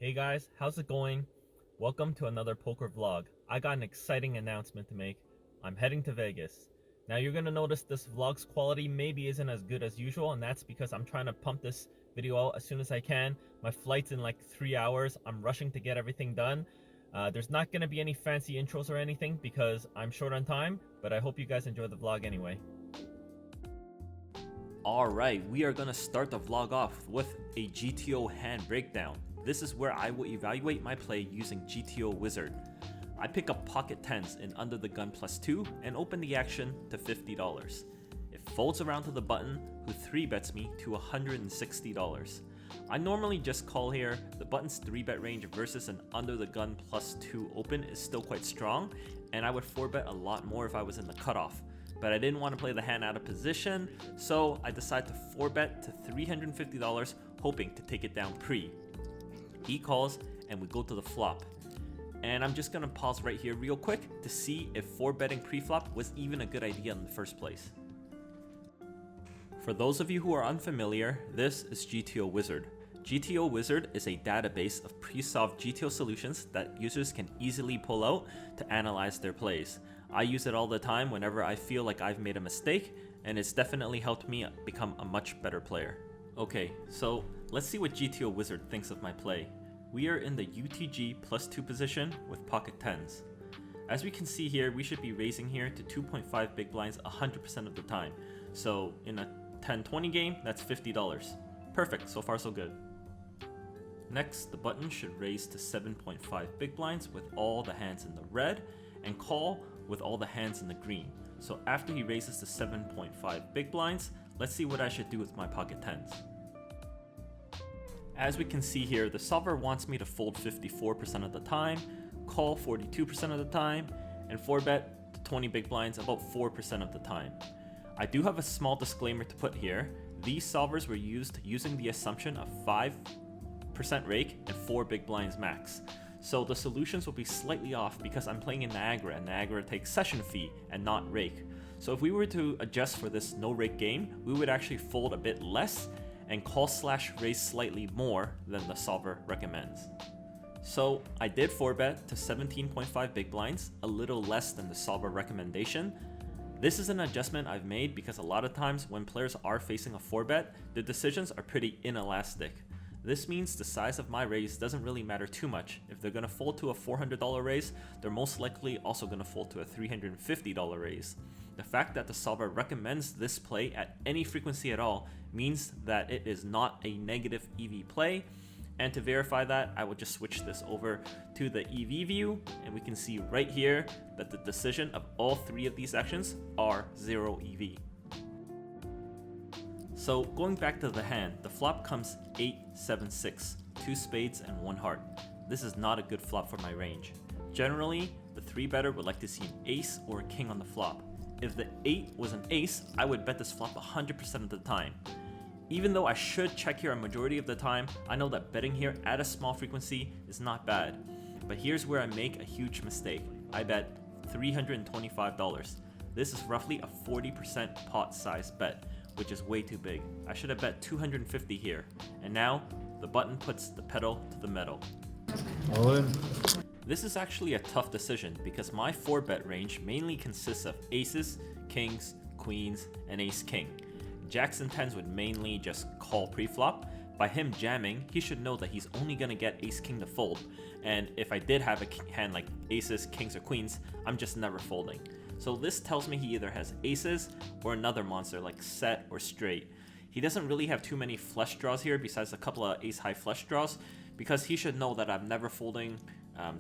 Hey guys, how's it going? Welcome to another poker vlog. I got an exciting announcement to make. I'm heading to Vegas. Now you're gonna notice this vlog's quality maybe isn't as good as usual, and that's because I'm trying to pump this video out as soon as I can. My flight's in like 3 hours. I'm rushing to get everything done. There's not gonna be any fancy intros or anything because I'm short on time, but I hope you guys enjoy the vlog anyway. Alright, we are gonna start the vlog off with a GTO hand breakdown. This is where I will evaluate my play using GTO Wizard. I pick up pocket 10s in under the gun +2 and open the action to $50. It folds around to the button, who 3-bets me to $160. I normally just call here. The button's 3-bet range versus an under the gun +2 open is still quite strong, and I would 4-bet a lot more if I was in the cutoff. But I didn't want to play the hand out of position, so I decided to 4-bet to $350, hoping to take it down pre. He calls, and we go to the flop. And I'm just gonna pause right here real quick to see if 4-betting pre-flop was even a good idea in the first place. For those of you who are unfamiliar, this is GTO Wizard. GTO Wizard is a database of pre-solved GTO solutions that users can easily pull out to analyze their plays. I use it all the time whenever I feel like I've made a mistake, and it's definitely helped me become a much better player. Okay, so let's see what GTO Wizard thinks of my play. We are in the UTG +2 position with pocket 10s. As we can see here, we should be raising here to 2.5 big blinds 100% of the time. So in a 10-20 game, that's $50. Perfect, so far so good. Next, the button should raise to 7.5 big blinds with all the hands in the red, and call with all the hands in the green. So after he raises to 7.5 big blinds, let's see what I should do with my pocket 10s. As we can see here, the solver wants me to fold 54% of the time, call 42% of the time, and 4-bet to 20 big blinds about 4% of the time. I do have a small disclaimer to put here. These solvers were used using the assumption of 5% rake and 4 big blinds max. So the solutions will be slightly off because I'm playing in Niagara, and Niagara takes session fee and not rake. So if we were to adjust for this no rake game, we would actually fold a bit less and call/raise slightly more than the solver recommends. So I did 4-bet to 17.5 big blinds, a little less than the solver recommendation. This is an adjustment I've made because a lot of times when players are facing a 4-bet, the decisions are pretty inelastic. This means the size of my raise doesn't really matter too much. If they're going to fold to a $400 raise, they're most likely also going to fold to a $350 raise. The fact that the solver recommends this play at any frequency at all means that it is not a negative EV play. And to verify that, I will just switch this over to the EV view, and we can see right here that the decision of all 3 of these actions are 0 EV. So going back to the hand, the flop comes 8-7-6, 2 spades and 1 heart. This is not a good flop for my range. Generally, the 3-better would like to see an ace or a king on the flop. If the 8 was an ace, I would bet this flop 100% of the time. Even though I should check here a majority of the time, I know that betting here at a small frequency is not bad. But here's where I make a huge mistake. I bet $325. This is roughly a 40% pot size bet, which is way too big. I should have bet 250 here. And now, the button puts the pedal to the metal. All in. This is actually a tough decision because my 4-bet range mainly consists of aces, kings, queens, and ace-king. Jacks and 10s would mainly just call pre-flop. By him jamming, he should know that he's only gonna get ace-king to fold, and if I did have a hand like aces, kings, or queens, I'm just never folding. So this tells me he either has aces or another monster like set or straight. He doesn't really have too many flush draws here besides a couple of ace-high flush draws, because he should know that I'm never folding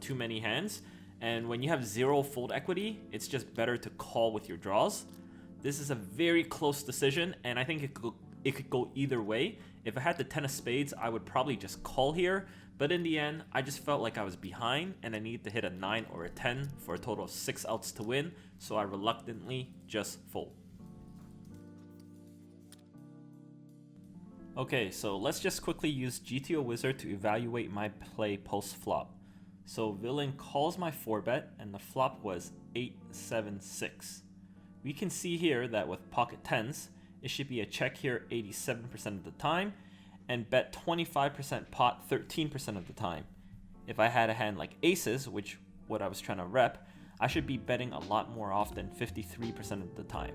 too many hands, and when you have 0 fold equity, it's just better to call with your draws. This is a very close decision, and I think it could go either way. If I had the 10 of spades, I would probably just call here, but in the end, I just felt like I was behind and I needed to hit a 9 or a 10 for a total of 6 outs to win, so I reluctantly just fold. Okay, so let's just quickly use GTO Wizard to evaluate my play post-flop. So Villain calls my 4-bet, and the flop was 8-7-6. We can see here that with pocket 10s, it should be a check here 87% of the time, and bet 25% pot 13% of the time. If I had a hand like aces, which what I was trying to rep, I should be betting a lot more often, 53% of the time.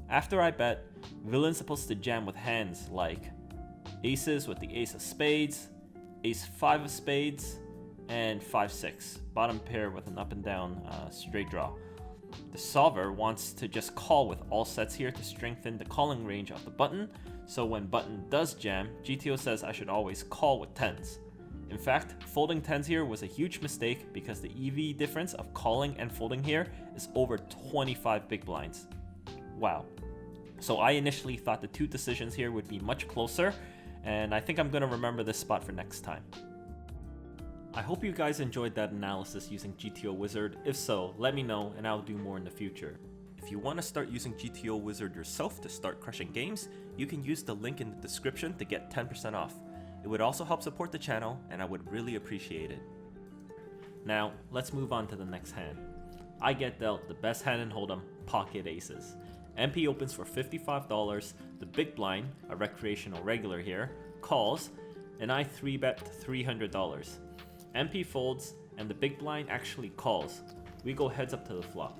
After I bet, Villain's supposed to jam with hands like aces with the ace of spades, ace 5 of spades, and 5-6, bottom pair with an up and down straight draw. The solver wants to just call with all sets here to strengthen the calling range of the button, so when button does jam, GTO says I should always call with 10s. In fact, folding 10s here was a huge mistake because the EV difference of calling and folding here is over 25 big blinds. Wow. So I initially thought the two decisions here would be much closer, and I think I'm going to remember this spot for next time. I hope you guys enjoyed that analysis using GTO Wizard. If so, let me know and I'll do more in the future. If you want to start using GTO Wizard yourself to start crushing games, you can use the link in the description to get 10% off. It would also help support the channel and I would really appreciate it. Now, let's move on to the next hand. I get dealt the best hand in Hold'em, pocket aces. MP opens for $55, the big blind, a recreational regular here, calls, and I 3-bet $300. MP folds, and the big blind actually calls. We go heads up to the flop.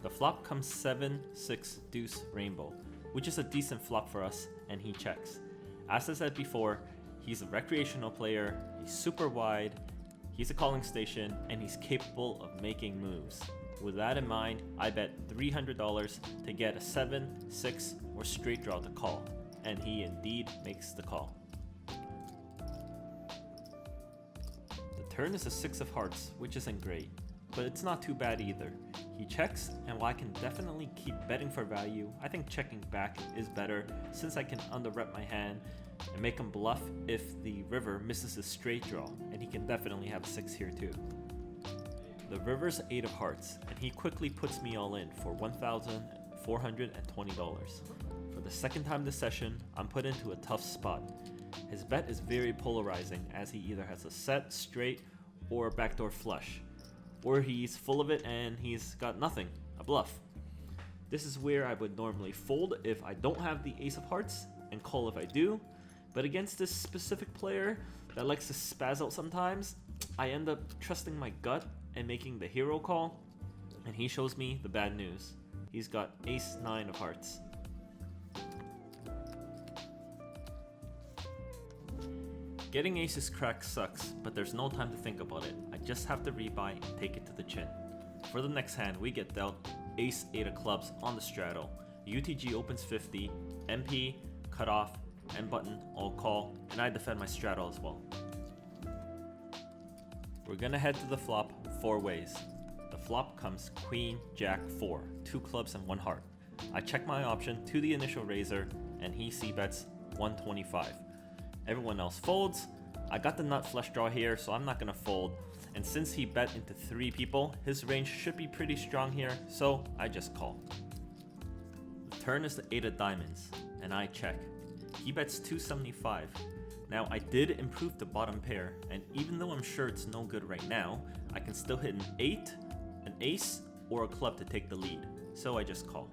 The flop comes 7-6 deuce rainbow, which is a decent flop for us, and he checks. As I said before, he's a recreational player, he's super wide, he's a calling station, and he's capable of making moves. With that in mind, I bet $300 to get a 7, 6, or straight draw to call, and he indeed makes the call. The turn is a 6 of hearts, which isn't great, but it's not too bad either. He checks, and while I can definitely keep betting for value, I think checking back is better since I can under-rep my hand and make him bluff if the river misses his straight draw, and he can definitely have a 6 here too. The river's 8 of hearts, and he quickly puts me all in for $1,420. For the second time this session, I'm put into a tough spot. His bet is very polarizing as he either has a set, straight, or a backdoor flush. Or he's full of it and he's got nothing, a bluff. This is where I would normally fold if I don't have the ace of hearts and call if I do. But against this specific player that likes to spaz out sometimes, I end up trusting my gut and making the hero call, and he shows me the bad news. He's got ace 9 of hearts. Getting aces cracked sucks, but there's no time to think about it. I just have to rebuy and take it to the chin. For the next hand, we get dealt ace 8 of clubs on the straddle. UTG opens 50, MP, cut off, and button all call, and I defend my straddle as well. We're gonna head to the flop 4 ways. The flop comes queen, jack, 4, 2 clubs and 1 heart. I check my option to the initial raiser, and he c-bets 125. Everyone else folds. I got the nut flush draw here, so I'm not gonna fold. And since he bet into 3 people, his range should be pretty strong here, so I just call. The turn is the 8 of diamonds, and I check. He bets 275. Now I did improve the bottom pair, and even though I'm sure it's no good right now, I can still hit an 8, an ace, or a club to take the lead, so I just call.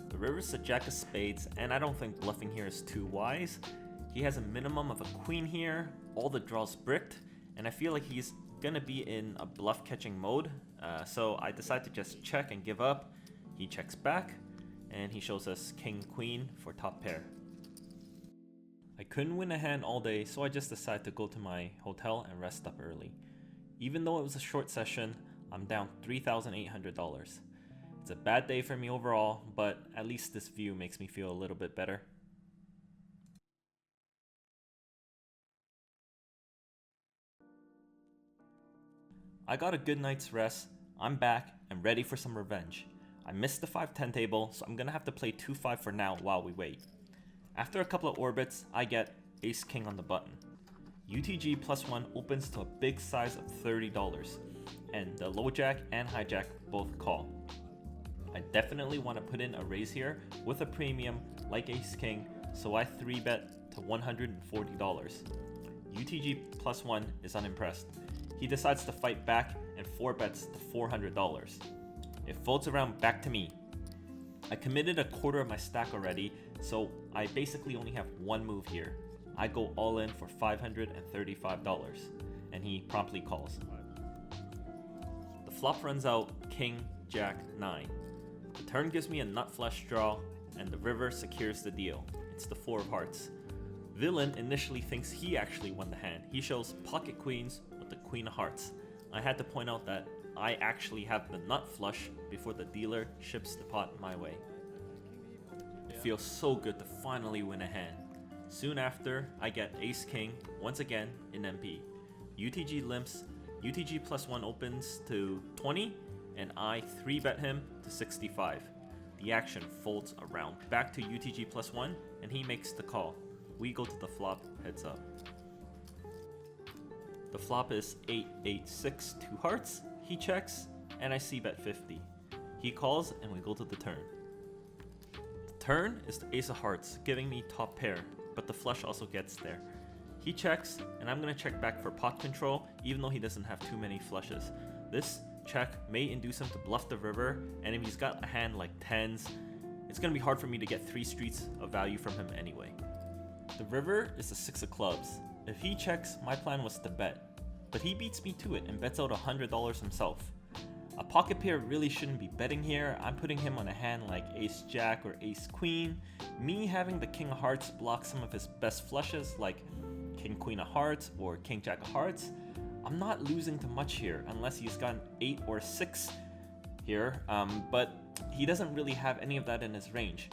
The river's a jack of spades, and I don't think bluffing here is too wise. He has a minimum of a queen here, all the draws bricked, and I feel like he's gonna be in a bluff catching mode, so I decide to just check and give up. He checks back, and he shows us king queen for top pair. I couldn't win a hand all day, so I just decided to go to my hotel and rest up early. Even though it was a short session, I'm down $3,800. It's a bad day for me overall, but at least this view makes me feel a little bit better. I got a good night's rest, I'm back and ready for some revenge. I missed the 5-10 table, so I'm gonna have to play 2-5 for now while we wait. After a couple of orbits, I get ace-king on the button. UTG +1 opens to a big size of $30, and the low jack and hijack both call. I definitely want to put in a raise here with a premium like ace-king, so I 3-bet to $140. UTG +1 is unimpressed. He decides to fight back and 4-bets to $400. It folds around back to me. I committed a quarter of my stack already, so I basically only have one move here. I go all in for $535, and he promptly calls. The flop runs out King, Jack, 9. The turn gives me a nut flush draw, and the river secures the deal. It's the 4 of hearts. Villain initially thinks he actually won the hand. He shows pocket queens with the queen of hearts. I had to point out that I actually have the nut flush before the dealer ships the pot my way. It feels so good to finally win a hand. Soon after, I get ace king once again in MP. UTG limps, UTG +1 opens to 20, and I 3-bet him to 65. The action folds around back to UTG +1, and he makes the call. We go to the flop, heads up. The flop is 8-8-6, 2 hearts. He checks, and I c-bet 50. He calls, and we go to the turn. The turn is the ace of hearts, giving me top pair, but the flush also gets there. He checks, and I'm gonna check back for pot control, even though he doesn't have too many flushes. This check may induce him to bluff the river, and if he's got a hand like 10s, it's gonna be hard for me to get 3 streets of value from him anyway. The river is the 6 of clubs. If he checks, my plan was to bet, but he beats me to it and bets out $100 himself. A pocket pair really shouldn't be betting here. I'm putting him on a hand like ace jack or ace queen. Me having the king of hearts block some of his best flushes like king queen of hearts or king jack of hearts. I'm not losing to much here unless he's got an 8 or 6 here, but he doesn't really have any of that in his range.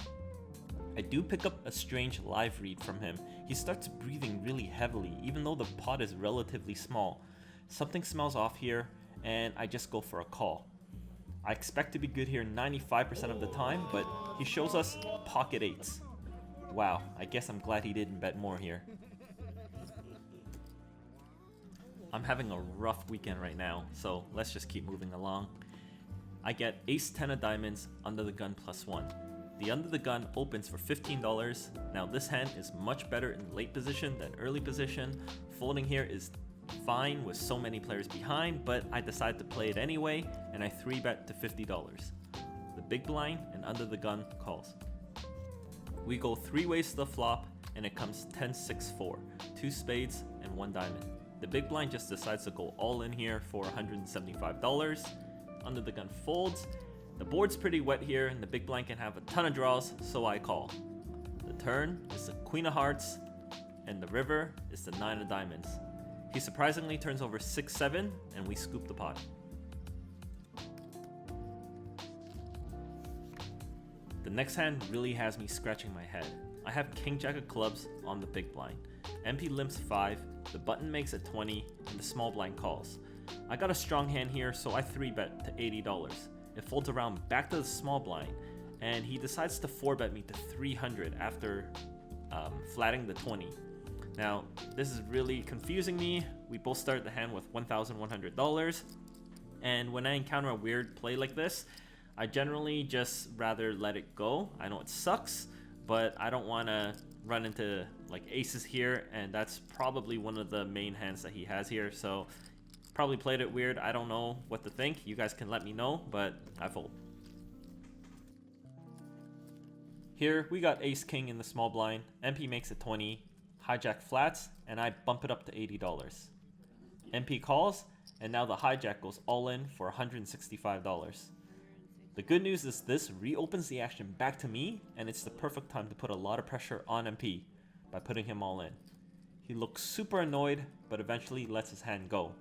I do pick up a strange live read from him. He starts breathing really heavily even though the pot is relatively small. Something smells off here, and I just go for a call. I expect to be good here 95% of the time, but he shows us pocket 8s. Wow, I guess I'm glad he didn't bet more here. I'm having a rough weekend right now, so let's just keep moving along. I get ace 10 of diamonds under the gun +1. The under the gun opens for $15. Now this hand is much better in late position than early position. Folding here is fine with so many players behind, but I decide to play it anyway, and I 3-bet to $50. The big blind and under the gun calls. We go 3 ways to the flop, and it comes 10-6-4, 2 spades and 1 diamond. The big blind just decides to go all in here for $175. Under the gun folds. The board's pretty wet here, and the big blind can have a ton of draws, so I call. The turn is the queen of hearts, and the river is the 9 of diamonds. He surprisingly turns over 6-7, and we scoop the pot. The next hand really has me scratching my head. I have king jack of clubs on the big blind. MP limps 5, the button makes it 20, and the small blind calls. I got a strong hand here, so I 3-bet to $80. It folds around back to the small blind, and he decides to 4-bet me to 300 after flatting the 20. Now, this is really confusing me. We both start the hand with $1,100, and when I encounter a weird play like this, I generally just rather let it go. I know it sucks, but I don't want to run into like aces here, and that's probably one of the main hands that he has here, so probably played it weird. I don't know what to think. You guys can let me know, but I fold. Here, we got ace king in the small blind. MP makes it 20. Hijack flats, and I bump it up to $80. MP calls, and now the hijack goes all in for $165. The good news is this reopens the action back to me, and it's the perfect time to put a lot of pressure on MP by putting him all in. He looks super annoyed, but eventually lets his hand go.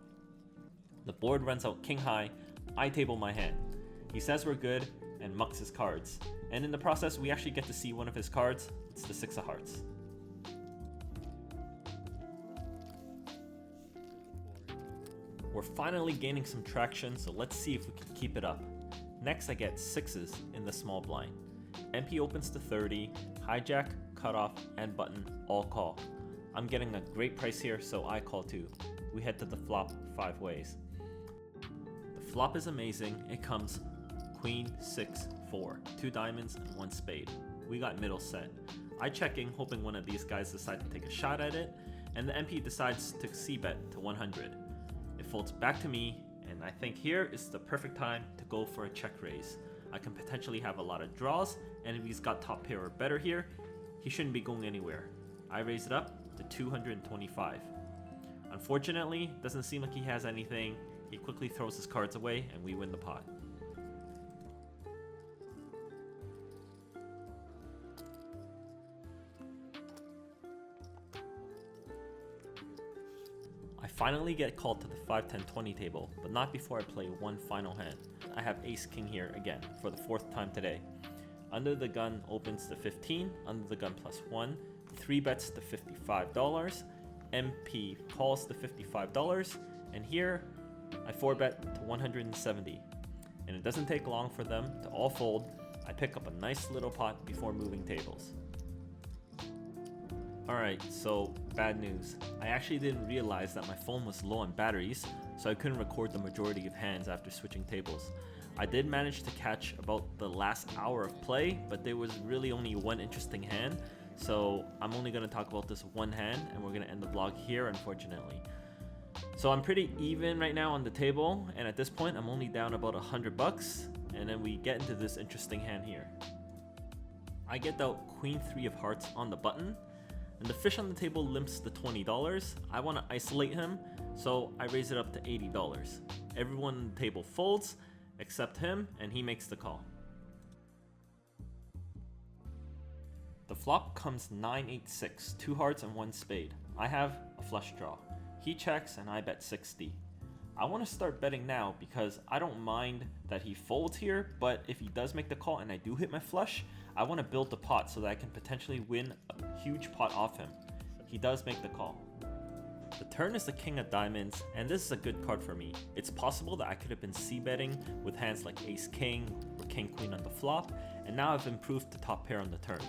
The board runs out king high. I table my hand. He says we're good and mucks his cards. And in the process, we actually get to see one of his cards. It's the 6 of hearts. We're finally gaining some traction, so let's see if we can keep it up. Next, I get 6s in the small blind. MP opens to 30. Hijack, cutoff, and button all call. I'm getting a great price here, so I call too. We head to the flop 5 ways. The flop is amazing. It comes queen, 6, 4, 2 diamonds, and 1 spade. We got middle set. I check in, hoping one of these guys decide to take a shot at it, and the MP decides to c-bet to 100. It folds back to me, and I think here is the perfect time to go for a check raise. I can potentially have a lot of draws, and if he's got top pair or better here, he shouldn't be going anywhere. I raise it up to 225. Unfortunately, doesn't seem like he has anything. He quickly throws his cards away and we win the pot. I finally get called to the 5-10-20 table, but not before I play one final hand. I have ace king here again for the 4th time today. Under the gun opens to 15, under the gun +1, 3 bets to $55, MP calls to $55, and here I 4-bet to 170. And it doesn't take long for them to all fold. I pick up a nice little pot before moving tables. Alright, so bad news. I actually didn't realize that my phone was low on batteries, so I couldn't record the majority of hands after switching tables. I did manage to catch about the last hour of play, but there was really only one interesting hand, so I'm only going to talk about this one hand, and we're going to end the vlog here, unfortunately. So I'm pretty even right now on the table, and at this point I'm only down about $100, and then we get into this interesting hand here. I get out Queen 3 of hearts on the button, and the fish on the table limps to $20. I want to isolate him, so I raise it up to $80. Everyone on the table folds, except him, and he makes the call. The flop comes 9-8-6, 2 hearts and 1 spade. I have a flush draw. He checks and I bet 60. I want to start betting now because I don't mind that he folds here, but if he does make the call and I do hit my flush, I want to build the pot so that I can potentially win a huge pot off him. He does make the call. The turn is the king of diamonds, and this is a good card for me. It's possible that I could have been c-betting with hands like ace king or king queen on the flop, and now I've improved to top pair on the turn.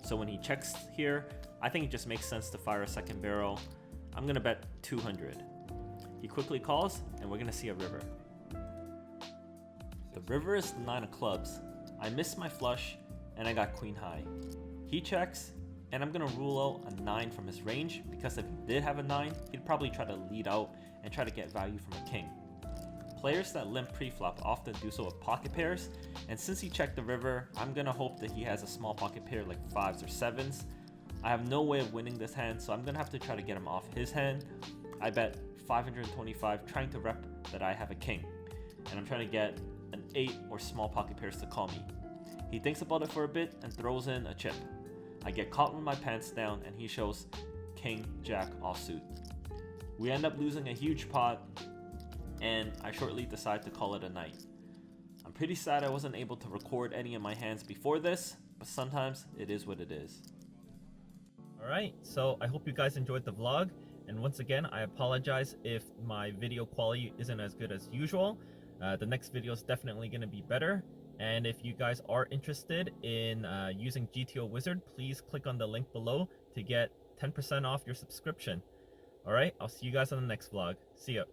So when he checks here, I think it just makes sense to fire a second barrel. I'm gonna bet 200. He quickly calls, and we're gonna see a river. The river is the 9 of clubs. I missed my flush, and I got queen high. He checks, and I'm gonna rule out a 9 from his range, because if he did have a 9, he'd probably try to lead out and try to get value from a king. Players that limp pre-flop often do so with pocket pairs, and since he checked the river, I'm gonna hope that he has a small pocket pair like 5s or 7s. I have no way of winning this hand, so I'm gonna have to try to get him off his hand. I bet 525, trying to rep that I have a king, and I'm trying to get an 8 or small pocket pairs to call me. He thinks about it for a bit and throws in a chip. I get caught with my pants down, and he shows king jack offsuit. We end up losing a huge pot, and I shortly decide to call it a night. I'm pretty sad I wasn't able to record any of my hands before this, but sometimes it is what it is. Alright, so I hope you guys enjoyed the vlog, and once again I apologize if my video quality isn't as good as usual. The next video is definitely going to be better, and if you guys are interested in using GTO Wizard, please click on the link below to get 10% off your subscription. Alright, I'll see you guys on the next vlog. See ya.